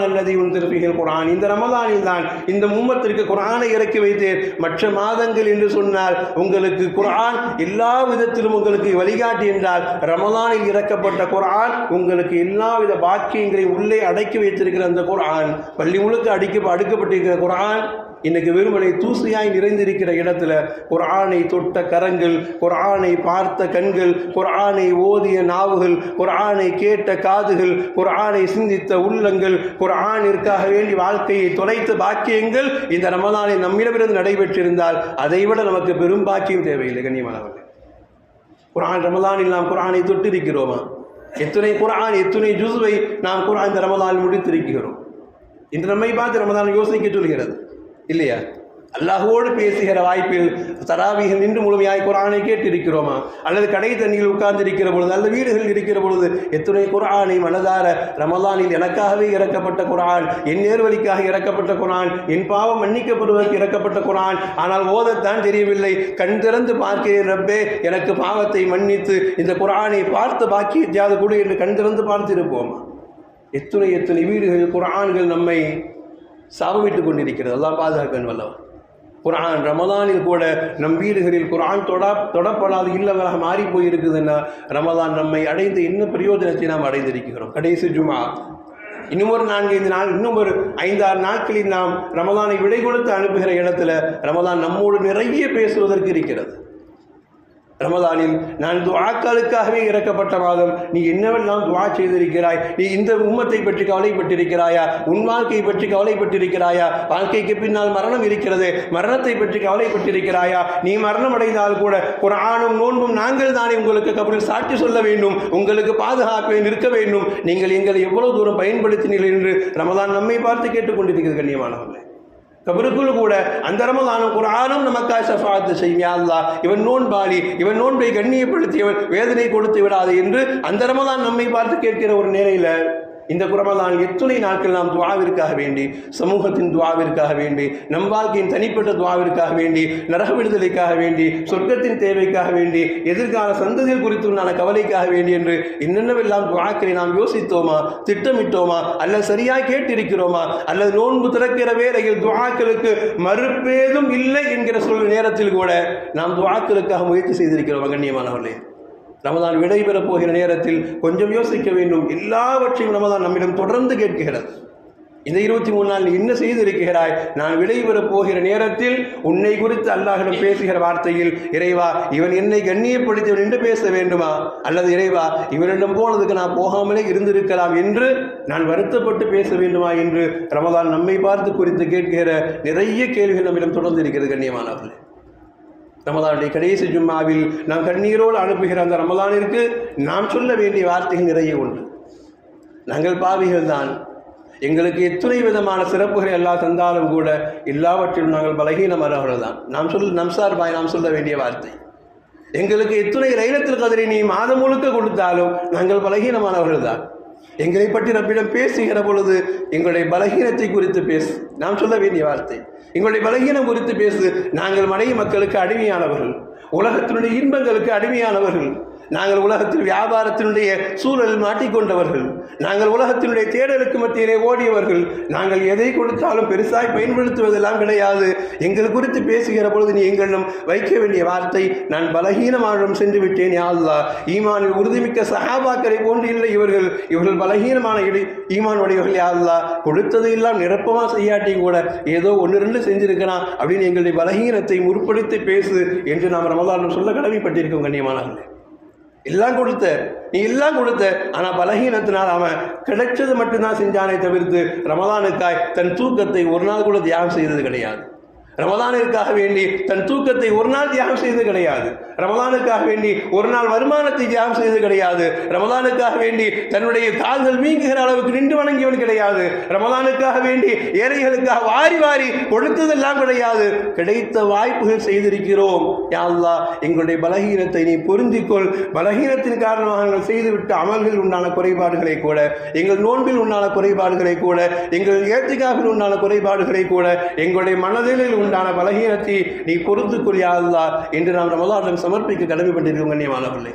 அல்லதி உன்சில ஃபீஹில் குர்ஆன். இந்த ரமலானில் தான் இந்த உம்மத்திற்கு குர்ஆனை இறக்கி வைத்தேன். மற்ற மாதங்கள் என்று சொன்னால் உங்களுக்கு குர்ஆன் எல்லா விதத்திலும் உங்களுக்கு வழிகாட்டி என்றால், ரமலானில் இறக்கப்பட்ட குர்ஆன் உங்களுக்கு எல்லாவித பாக்கியங்களையும் உள்ளே அடக்கி வைத்திருக்கிற அந்த குர்ஆன், பள்ளி முழுக்க அடுக்கப்பட்டிருக்கிற குர்ஆன் இன்னைக்கு வெறுமனை தூசியாய் நிறைந்திருக்கிற இடத்துல குர்ஆனை தொட்ட கரங்கள், குர்ஆனை பார்த்த கண்கள், குர்ஆனை ஓதிய நாவுகள், குர்ஆனை கேட்ட காதுகள், குர்ஆனை சிந்தித்த உள்ளங்கள், குர்ஆனிற்காக வேண்டி வாழ்க்கையை தொலைத்த பாக்கியங்கள் இந்த ரமலானில் நம்மிடமிருந்து நடைபெற்றிருந்தால் அதைவிட நமக்கு பெரும் பாக்கியம் தேவையில்லை. கண்ணியமானவர்கள், குர்ஆன் ரமலானில் நாம் குர்ஆனை தொட்டிருக்கிறோமா? எத்தனை குர்ஆன், எத்தனை ஜுஸ்வை நாம் குர்ஆன் இந்த ரமலானில் முடித்திருக்கிறோம்? இன்று நம்மை பார்த்து ரமலான் யோசிக்க சொல்கிறது இல்லையா? அல்லாஹ்வோடு பேசுகிற வாய்ப்பில் தராவீஹில் நின்று முழுமையாய் குர்ஆனை கேட்டிருக்கிறோமா? அல்லது கடை தண்ணியில் உட்கார்ந்து இருக்கிற பொழுது, அல்லது வீடுகளில் இருக்கிற பொழுது எத்துணை குர்ஆனை மனதார ரமலானில் எனக்காகவே இறக்கப்பட்ட குர்ஆன், என் நேர்வழிக்காக இறக்கப்பட்ட குர்ஆன், என் பாவம் மன்னிக்கப்படுவதற்கு இறக்கப்பட்ட குர்ஆன், ஆனால் ஓதத்தான் தெரியவில்லை, கண் திறந்து பார்க்கிறேன் ரப்பே எனக்கு பாவத்தை மன்னித்து இந்த குர்ஆனை பார்த்து பாக்கியத்தையாவது கூட என்று கண் திறந்து பார்த்திருப்போமா? எத்துணை வீடுகளில் குர்ஆன்கள் நம்மை சாபமிட்டுக் கொண்டிருக்கிறது. அல்லாஹ் பாதுகாக்க வல்லவர். குர்ஆன் ரமலானில் கூட நம் வீடுகளில் குர்ஆன் தொடப்படாத இல்லங்களாக மாறி போயிருக்குதுன்னா ரமலான் நம்மை அடைந்து என்ன பிரயோஜனத்தை நாம் அடைந்திருக்கிறோம்? கடைசி ஜுமா, இன்னும் ஒரு 4-5 நாள், இன்னும் ஒரு 5-6 நாட்களில் நாம் ரமலானை விடை கொடுத்து அனுப்புகிற இடத்துல ரமலான் நம்மோடு நிறைய பேசுவதற்கு இருக்கிறது. ரமலானில் நான் துஆக்களுக்காகவே இறக்கப்பட்ட மாதம், நீ என்னவெல்லாம் துஆ செய்திருக்கிறாய், நீ இந்த உம்மத்தை பற்றி கவலைப்பட்டிருக்கிறாயா, உன் வாழ்க்கையை பற்றி கவலைப்பட்டிருக்கிறாயா, வாழ்க்கைக்கு பின்னால் மரணம் இருக்கிறது, மரணத்தை பற்றி கவலைப்பட்டிருக்கிறாயா, நீ மரணம் அடைந்தால் கூட குர்ஆனும் நோன்பும் நாங்கள் தானே உங்களுக்கு கபரில் சாட்சி சொல்ல வேண்டும், உங்களுக்கு பாதுகாப்பை நிற்க வேண்டும், நீங்கள் எங்களை எவ்வளவு தூரம் பயன்படுத்தினீர்கள் என்று ரமலான் நம்மை பார்த்து கேட்டுக்கொண்டிருக்கிறது. கண்ணியமானவர்களே, கபருக்குள் கூட அந்த ரமலானும் குர்ஆனும் நமக்காக ஷஃபாஅத் செய்யும். யா அல்லாஹ், இவன் நோன்பாளி, இவன் நோன்பை கண்ணியப்படுத்தியவன், வேதனை கொடுத்து விடாது என்று அந்த ரமலான் நம்மை பார்த்து கேட்கிற ஒரு நிலையில இந்த ரமலான் எத்துணை நாட்கள் நாம் துஆவிற்காக வேண்டி, சமூகத்தின் துஆவிற்காக வேண்டி, நம் வாழ்க்கையின் தனிப்பட்ட துஆவிற்காக வேண்டி, நரக விடுதலைக்காக வேண்டி, சொர்க்கத்தின் தேவைக்காக வேண்டி, எதிர்கால சந்ததிகள் குறித்துள்ளான கவலைக்காக வேண்டி என்று என்னென்னவெல்லாம் துஆக்களை நாம் யோசித்தோமா, திட்டமிட்டோமா, அல்லது சரியாய் கேட்டிருக்கிறோமா, அல்லது நோன்பு திறக்கிற வேளையில் துஆக்களுக்கு மறுப்பேதும் இல்லை என்கிற நேரத்தில் கூட நாம் துஆக்களுக்காக முயற்சி செய்திருக்கிறோம். கண்ணியமானவர்களே, ரமலான் விடைபெறப் போகிற நேரத்தில் கொஞ்சம் யோசிக்க வேண்டும். எல்லாவற்றையும் ரமலான் நம்மிடம் தொடர்ந்து கேட்கிறது. இந்த 23 நாள் நீ என்ன செய்திருக்கிறாய்? நான் விடைபெறப் போகிற நேரத்தில் உன்னை குறித்து அல்லாஹ்விடம் பேசுகிற வார்த்தையில், இறைவா இவன் என்னை கண்ணியப்படுத்தியவன் என்று பேச வேண்டுமா, அல்லது இறைவா இவனிடம் போனதுக்கு நான் போகாமலே இருந்திருக்கலாம் என்று நான் வருத்தப்பட்டு பேச வேண்டுமா என்று ரமலான் நம்மை பார்த்து குறித்து கேட்கிற நிறைய கேள்விகள் நம்மிடம் தொடர்ந்து இருக்கிறது. கண்ணியமானவர்களே, ரமலானுடைய கடைசி ஜும்மாவில் நாம் கண்ணீரோடு அனுப்புகிற அந்த ரமலானிற்கு நாம் சொல்ல வேண்டிய வார்த்தைகள் நிறைய உண்டு. நாங்கள் பாவிகள் தான், எங்களுக்கு எத்தனை விதமான சிறப்புகளை எல்லாம் தந்தாலும் கூட எல்லாவற்றிலும் நாங்கள் பலகீனமானவர்கள் தான். நம் சார்பாய் நாம் சொல்ல வேண்டிய வார்த்தை, எங்களுக்கு எத்தனை லைலத்துல் கத்ரை நீ மாதம் முழுக்க கொடுத்தாலும் நாங்கள் பலகீனமானவர்கள் தான். எங்களை பற்றி நம்மிடம் பேசுகிற பொழுது எங்களுடைய பலகீனத்தை குறித்து பேசு. நாம் சொல்ல வேண்டிய வார்த்தை எங்களுடைய பலகீனம் குறித்து பேசு. நாங்கள் மனைவி மக்களுக்கு அடிமையானவர்கள், உலகத்தினுடைய இன்பங்களுக்கு அடிமையானவர்கள், நாங்கள் உலகத்தில் வியாபாரத்தினுடைய சூழலில் மாட்டிக்கொண்டவர்கள், நாங்கள் உலகத்தினுடைய தேடலுக்கு மத்தியிலே ஓடியவர்கள், நாங்கள் எதை கொடுத்தாலும் பெருசாய் பயன்படுத்துவதெல்லாம் கிடையாது. எங்கள் குறித்து பேசுகிற பொழுது நீ எங்களிடம் வைக்க வேண்டிய வார்த்தை, நான் பலகீனமானிடம் சென்று விட்டேன் யா அல்லாஹ், ஈமானில் உறுதிமிக்க சஹாபாக்களை போன்று இல்லை இவர்கள் பலகீனமான ஈமான் உடையவர்கள் யா அல்லாஹ், கொடுத்தது எல்லாம் நிரப்பமாக செய்யாட்டி கூட ஏதோ 1-2 செஞ்சிருக்கிறான் அப்படின்னு எங்களுடைய பலகீனத்தை முற்படுத்தி பேசு என்று நாம் ரமலான் சொல்ல கடமைப்பட்டிருக்கோம். கண்ணியமானவர்களே, எல்லாம் கொடுத்த நீ எல்லாம் கொடுத்த, ஆனால் பலகீனத்தினால் அவன் கிடைச்சது மட்டும்தான் செஞ்சானே தவிர்த்து ரமலானுக்காய் தன் தூக்கத்தை ஒரு நாள் கூட தியாகம் செய்தது கிடையாது. ரமலானுக்காக வேண்டி தன் தூக்கத்தை ஒரு நாள் தியாகம் செய்தது கிடையாது. ரமலானுக்காக வேண்டி ஒரு நாள் வருமானத்தை தியாகம் செய்தது கிடையாது. ரமலானுக்காக வேண்டி தன்னுடைய கால்கள் வீங்குகிற அளவுக்கு நின்று வணங்கியவன் கிடையாது. ரமலானுக்காக வேண்டி ஏழைகளுக்காக வாரி வாரி கொடுத்ததெல்லாம் கிடையாது. கிடைத்த வாய்ப்புகள் செய்திருக்கிறோம். யா அல்லாஹ், எங்களுடைய பலகீனத்தை நீ பொருந்திக்கொள். பலகீனத்தின் காரணமாக நாங்கள் செய்துவிட்ட அமல்களில் உண்டான குறைபாடுகளை கூட, எங்கள் நோன்பில் உண்டான குறைபாடுகளை கூட, எங்கள் ஏத்திகாவில் உண்டான குறைபாடுகளை கூட, எங்களுடைய மனதில் உண்டான பலகீனத்தை நீ பொறுத்துக்கொள் யா அல்லாஹ் என்று நாம் ரமலானிடம் சமர்ப்பிக்க கடமைப்பட்டிருக்கோம் கண்ணியமானவர்களே.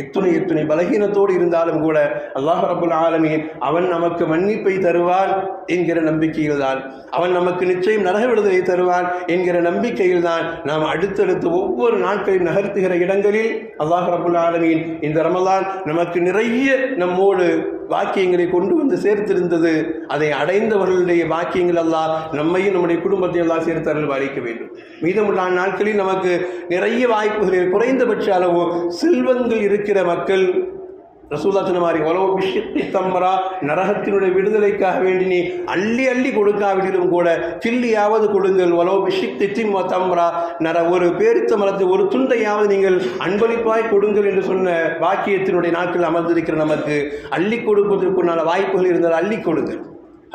எத்துணை பலகீனத்தோடு இருந்தாலும் கூட அல்லாஹ் ரப்புல் ஆலமீன் அவன் நமக்கு மன்னிப்பை தருவான் என்கிற நம்பிக்கையில் தான், அவன் நமக்கு நிச்சயம் நரக விடுதலை தருவான் என்கிற நம்பிக்கையில் தான் நாம் அடுத்தடுத்து ஒவ்வொரு நாட்களில் நகர்த்துகிற இடங்களில் அல்லாஹ் ரப்புல் ஆலமீன் இந்த ரமலான் நமக்கு நிறைய நம்மோடு வாக்கியங்களை கொண்டு வந்து சேர்த்திருந்தது. அதை அடைந்தவர்களுடைய வாக்கியங்கள் அல்லாஹ் நம்மையும் நம்முடைய குடும்பத்தை எல்லாம் சேர்த்து அருள் பாலிக்க வேண்டும். மீதமுள்ள நாட்களில் நமக்கு நிறைய வாய்ப்புகளில் குறைந்தபட்ச அளவு செல்வங்கள் இருக்கிற மக்கள் ரசூலுல்லாஹ் சொன்ன மாதிரி உலக பிஷித்தி தம்ரா நரகத்தினுடைய விடுதலைக்காக வேண்டி நீ அள்ளி அள்ளி கொடுக்காவிடிலும் கூட சில்லியாவது கொடுங்கள். உலக பிஷித்தி திம் தம்ரா ஒரு பேரித்த மரத்தை ஒரு துண்டையாவது நீங்கள் அன்பளிப்பாய் கொடுங்கள் என்று சொன்ன வாக்கியத்தினுடைய நாட்கள் அமர்ந்திருக்கிற நமக்கு அள்ளி கொடுப்பதற்குண்டான வாய்ப்புகள் இருந்தால் அள்ளி கொடுங்கள்.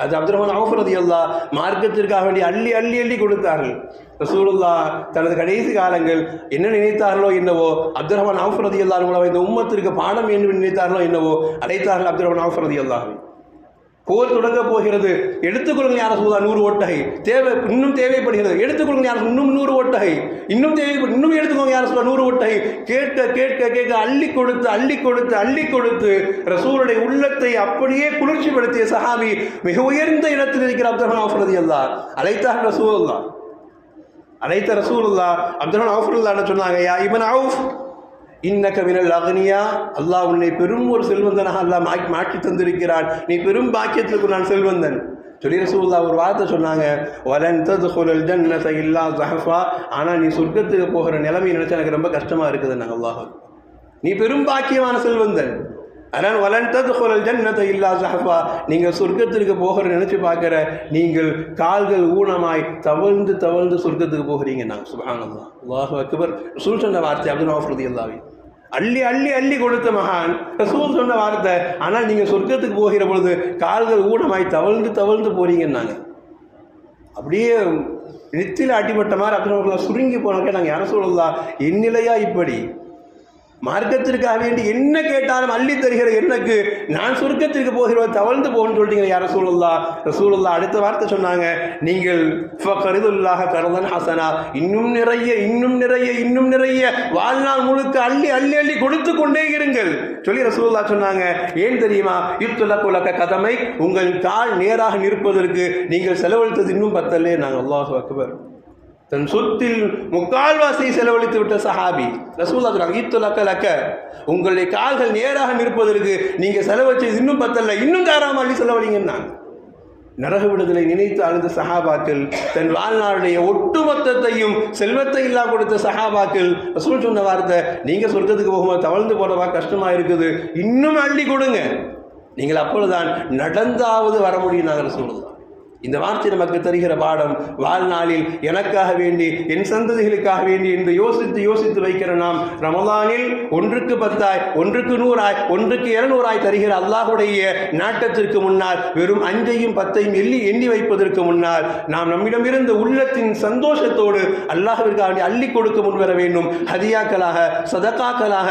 அது அப்துல் ரஹ்மான் அவுஃப் ரலியல்லாஹு மார்க்கத்திற்காக வேண்டி அள்ளி அள்ளி அள்ளி கொடுத்தார்கள். ரசூலுல்லாஹ் தனது கடைசி காலங்கள் என்ன நினைத்தார்களோ என்னவோ அப்துல் ரஹ்மான் அவுஃப் ரலியல்லாஹு மூலம் இந்த உம்மத்திற்கு பாடம் என்று நினைத்தார்களோ என்னவோ அடைத்தார்கள் அப்துல் ரஹ்மான் அவுஃப் ரலியல்லாஹு. போர் தொடங்க போகிறது, எடுத்துக்கொள்ளுங்க யார சூழலா 100 ஒட்டகை இன்னும் தேவைப்படுகிறது, எடுத்துக்கொள்ளுங்க யார இன்னும் 100 ஒட்டகை இன்னும் எடுத்துக்கோங்க யார சூழலா 100 ஒட்டகை கேட்க கேட்க கேட்க அள்ளி கொடுத்து அள்ளி கொடுத்து அள்ளி கொடுத்து ரசூலுடைய உள்ளத்தை அப்படியே குளிர்ச்சிப்படுத்திய சஹாபி மிக உயர்ந்த இடத்தில் இருக்கிற அப்துல் ரஹ்மான் அவுஃப் ரலியல்லாஹு அழைத்தார் ரசூலுல்லாஹ். அழைத்த ரசூலுல்லாஹ் அப்துல் ரஹ்மான் அவுஃப் ரலியல்லாஹு சொன்னாங்க, யா இப்னு அவுஃப் இன்னக மினல் அக்னியா, அல்லாஹ் உன்னை பெரும் ஒரு செல்வந்தனாக அல்லாஹ் மாற்றி தந்திருக்கிறான், நீ பெரும் பாக்கியத்திற்கு நான் செல்வந்தன் சொல்லி ரசூலுல்லாஹ் ஒரு வார்த்தை சொன்னாங்க, வலன் தத்குலுல் ஜன்னத இல்லா ஸஹஃபா, ஆனால் நீ சொர்க்கத்துக்கு போகிற நிலைமை நினைச்சா எனக்கு ரொம்ப கஷ்டமா இருக்குதுன்னாங்க. அல்லாஹ் நீ பெரும் பாக்கியமான செல்வந்தன், ஆனால் வலன் தத்குலுல் ஜன்னத இல்லா ஸஹஃபா, நீங்கள் சொர்க்கத்திற்கு போகிற நினைச்சு பார்க்குற நீங்கள் கால்கள் ஊனமாய் தவழ்ந்து தவழ்ந்து சொர்க்கத்துக்கு போகிறீங்க. நான் சுப்ஹானல்லாஹ் அல்லாஹு அக்பர். ரசூல் சொன்ன வார்த்தை அப்துல் ரஹ்மான் ரலியல்லாஹு அள்ளி அள்ளி அள்ளி கொடுத்த மகான் ரசூல் சொன்ன வார்த்தை, ஆனால் நீங்கள் சொர்க்கத்துக்கு போகிற பொழுது கால்கள் ஊனமாய் தவழ்ந்து தவழ்ந்து போறீங்கன்னாங்க. அப்படியே நெத்தியில் அடிபட்ட மாதிரி அப்துல் ரஹ்மான் சுருங்கி போனாக்க நாங்கள் யார சொல்லலாம், என் நிலையா இப்படி மார்க்கத்திற்காக வேண்டி என்ன கேட்டாலும் அள்ளி தருகிற எனக்கு நான் சொர்க்கத்திற்கு போகிறவன் தவழ்ந்து போகணும்னு சொல்லிட்டீங்க யார ரசூலுல்லாஹ். ரசூலுல்லாஹ் அடுத்த வார்த்தை சொன்னாங்க, நீங்கள் ஃபக்ரிதுல்லாஹ கர்தன் ஹசனா, இன்னும் நிறைய இன்னும் நிறைய இன்னும் நிறைய வாழ்நாள் முழுக்க அள்ளி அள்ளி அள்ளி கொடுத்து கொண்டே இருங்கள் சொல்லி ரசூலுல்லாஹ் சொன்னாங்க. ஏன் தெரியுமா, இப்துலகுலக கதமை, உங்கள் கால் நேராக நிற்பதற்கு நீங்கள் செலவழித்தது இன்னும் பத்தல்லே. நாங்கள் அல்லாஹு அக்பர். தன் சொத்தில் முக்கால்வாசி செலவழித்து விட்ட சஹாபி ரசூலுல்லாஹ் சொன்னாங்க, இத்துலக்க உங்களுடைய கால்கள் நேராக நிற்பதற்கு நீங்க செலவழிச்சது இன்னும் பத்தல்ல, இன்னும் தாராளமாக அள்ளி செலவழிங்கன்னா. நரக விடுதலை நினைத்து அழுத சஹாபாக்கள், தன் வாழ்நாளுடைய ஒட்டுமொத்தத்தையும் செல்வத்தை இல்லா கொடுத்த சஹாபாக்கள் ரசூல் சொன்ன வார்த்தை, நீங்க சொர்க்கத்துக்கு போகும்போது தவழ்ந்து போறவா கஷ்டமா இருக்குது, இன்னும் அள்ளி கொடுங்க, நீங்கள் அப்பொழுதுதான் நடந்தாவது வர முடியும். நாங்கள் ரசூலுல்லாஹ் இந்த வார்த்தை நமக்கு தருகிற பாடம், வாழ்நாளில் எனக்காக வேண்டி என் சந்ததிகளுக்காக வேண்டி என்று யோசித்து யோசித்து வைக்கிற நாம் ரமலானில் 1க்கு 10 1க்கு 100 1க்கு 200 தருகிற அல்லாஹுடைய நாட்டத்திற்கு முன்னால் வெறும் 5ஐயும் 10ஐயும் எண்ணி வைப்பதற்கு முன்னால் நாம் நம்மிடமிருந்து உள்ளத்தின் சந்தோஷத்தோடு அல்லாஹ்விற்காக வேண்டி அள்ளி கொடுக்க முன்வர வேண்டும். ஹதியாக்களாக, சதகாக்களாக,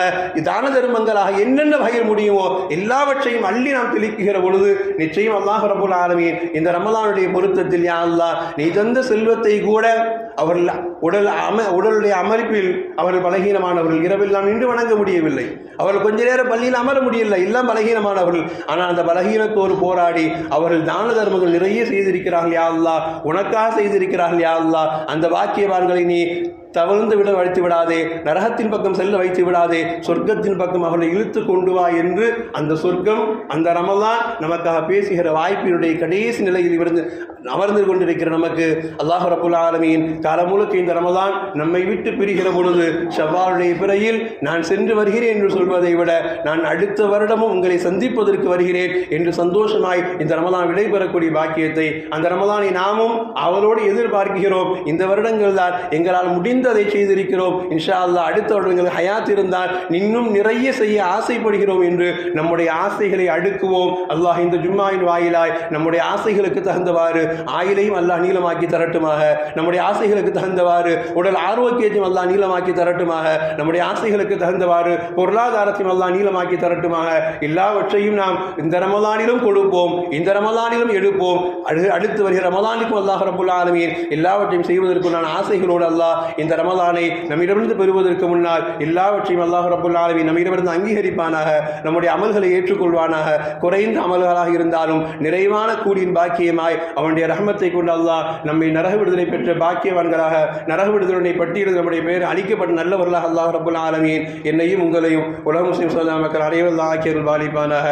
தான தர்மங்களாக என்னென்ன வகையில் முடியுமோ எல்லாவற்றையும் அள்ளி நாம் தெளிக்குகிற பொழுது நிச்சயம் அல்லாஹ் ரப்பல் ஆலமீன் இந்த ரமலானுடைய பொருத்தத்தில் யா அல்லாஹ் நீ தந்த செல்வத்தை கூட அவர்கள் உடலுடைய அமைப்பில் அவர்கள் பலகீனமானவர்கள், இரவில் நாம் நின்று வணங்க முடியவில்லை, அவர்கள் கொஞ்ச நேரம் பள்ளியில் அமர முடியவில்லை, எல்லாம் பலகீனமானவர்கள். ஆனால் அந்த பலகீனத்தோடு போராடி அவர்கள் தான தர்மங்கள் நிறைய செய்திருக்கிறார்கள் யா அல்லாஹ், உனக்காக செய்திருக்கிறார்கள் யா அல்லாஹ். அந்த வாக்கியவான்களை நீ தவழ்ந்து விட வைத்து விடாதே, நரகத்தின் பக்கம் செல்ல வைத்து விடாதே, சொர்க்கத்தின் பக்கம் அவர்களை இழுத்து கொண்டு வா என்று அந்த சொர்க்கம் அந்த ரமலான் நமக்காக பேசுகிற வாய்ப்பினுடைய கடைசி நிலையில் இருந்து அமர்ந்து கொண்டிருக்கிற நமக்கு அல்லாஹ் ரப்புல் ஆலமீன் காலம் முழுக்க இந்த ரமலான் நம்மை விட்டு பிரிகிற பொழுது ஷவ்வாலுடைய பிறையில் நான் சென்று வருகிறேன் என்று சொல்வதை விட நான் அடுத்த வருடமும் உங்களை சந்திப்பதற்கு வருகிறேன் என்று சந்தோஷமாய் இந்த ரமலான் விடைபெறக்கூடிய பாக்கியத்தை அந்த ரமலானை நாமும் அவளோடு எதிர்பார்க்கிறோம். இந்த வருடங்கள் தான் எங்களால் முடிந்ததை செய்திருக்கிறோம். இன்ஷா அல்லாஹ் அடுத்த வருடங்கள் ஹயாத் இருந்தால் இன்னும் நிறைய செய்ய ஆசைப்படுகிறோம் என்று நம்முடைய ஆசைகளை அடுக்குவோம். அல்லாஹ் இந்த ஜும்மாவின் வாயிலாய் நம்முடைய ஆசைகளுக்கு தகுந்தவாறு ஆயுளையும் அல்லாஹ் நீளமாக்கி தரட்டுமாக. நம்முடைய ஆசைகளுக்கு தகுந்தவாறு உடல் ஆரோக்கியத்தையும் அல்லாஹ் நீளமாக்கி தரட்டுமாக. நம்முடைய ஆசைகளுக்கு தகுந்தவாறு பொருளாதாரத்தையும் அல்லாஹ் நீளமாக்கி தரட்டுமாக. எல்லாவற்றையும் நாம் இந்த ரமலானிலும் கொடுப்போம், இந்த ரமலானிலும் எடுப்போம். அடுத்து வருகிற ரமலானுக்கும் அல்லாஹ் ரப்புல் ஆலமீன் எல்லாவற்றையும் செய்வதற்கு நான் ஆசைகளோடு அல்லாஹ் இந்த ரமலானை நம்மிடமிருந்து பெறுவதற்கு முன்னால் எல்லாவற்றையும் அல்லாஹ் ரப்புல் ஆலமீன் நம்மிடமிருந்து அங்கீகரிப்பானாக. நம்முடைய அமல்களை ஏற்றுக்கொள்வானாக. குறைந்த அமல்களாக இருந்தாலும் நிறைவான கூலியின் பாக்கியமாய் அவனுடைய ரஹ்மத்தை கொண்டு அல்லாஹ் நம்மை நரக விடுதலை பெற்ற பாக்கியவான்களாக, நரக விடுதலை பட்டியலில் நம்முடைய பெயர் அளிக்கப்பட்ட நல்லவர்களாக அல்லாஹ் ரப்புல் ஆலமீன் என்னையும் உங்களையும் உலக முஸ்லிம் மக்கள் அனைவரும் ஆக்கியர்கள் பாலிப்பானாக.